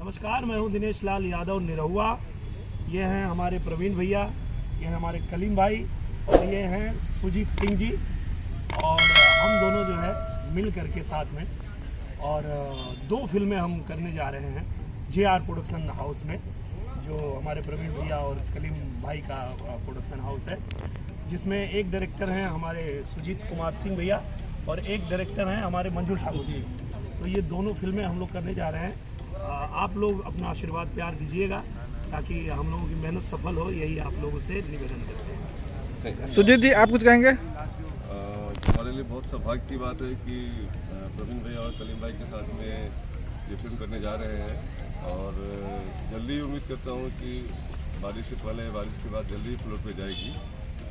नमस्कार, मैं हूं दिनेश लाल यादव निरहुआ। ये हैं हमारे प्रवीण भैया, ये हैं हमारे कलीम भाई और ये हैं सुजीत सिंह जी। और हम दोनों जो है मिल करके साथ में और 2 फिल्में हम करने जा रहे हैं JR प्रोडक्शन हाउस में, जो हमारे प्रवीण भैया और कलीम भाई का प्रोडक्शन हाउस है, जिसमें एक डायरेक्टर हैं हमारे सुजीत कुमार सिंह भैया और एक डायरेक्टर हैं हमारे मंजू ठाकुर जी। तो ये दोनों फिल्में हम लोग करने जा रहे हैं। आप लोग अपना आशीर्वाद प्यार दीजिएगा ताकि हम लोगों की मेहनत सफल हो, यही आप लोगों से निवेदन करते हैं। सुजीत जी, आप कुछ कहेंगे? हमारे लिए बहुत सौभाग्य की बात है कि प्रवीण भैया और कलीम भाई के साथ में ये फिल्म करने जा रहे हैं और जल्दी ही उम्मीद करता हूँ कि बारिश से पहले बारिश के बाद जल्दी फ्लोर पे जाएगी।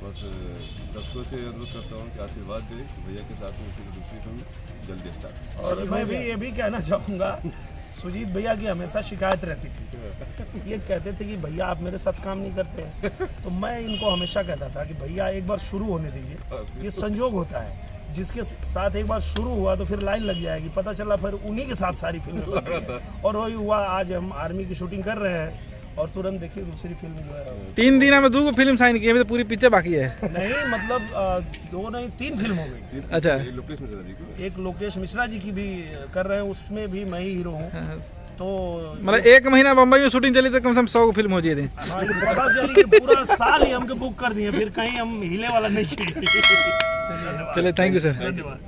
बस दर्शकों से अनुरोध करता हूँ कि आशीर्वाद दें कि भैया के साथ में फिर दूसरी फिल्म जल्दी स्टार्ट। और मैं भी ये भी कहना चाहूँगा, सुजीत भैया की हमेशा शिकायत रहती थी। ये कहते थे कि भैया आप मेरे साथ काम नहीं करते हैं, तो मैं इनको हमेशा कहता था कि भैया एक बार शुरू होने दीजिए। ये संजोग होता है, जिसके साथ एक बार शुरू हुआ तो फिर लाइन लग जाएगी। पता चला फिर उन्हीं के साथ सारी फिल्म बन रही है। और वही हुआ, आज हम आर्मी की शूटिंग कर रहे हैं और तुरंत देखिए दूसरी फिल्म जो है 3 दिन में 2 फिल्म साइन की है, तो पूरी पिक्चर बाकी है। नहीं, मतलब 2 नहीं 3 फिल्म हो गई। अच्छा, एक लोकेश मिश्रा जी की भी कर रहे हैं, उसमें भी मैं ही हीरो हूँ। तो मतलब 1 महीना बम्बई में शूटिंग चली तो कम से कम 100 फिल्म हो जाए। हाँ, ये पता चली कि पूरा साल ही हमको बुक कर दिए, फिर कहीं हम हिले वाला नहीं किए। चलिए, थैंक यू सर। धन्यवाद।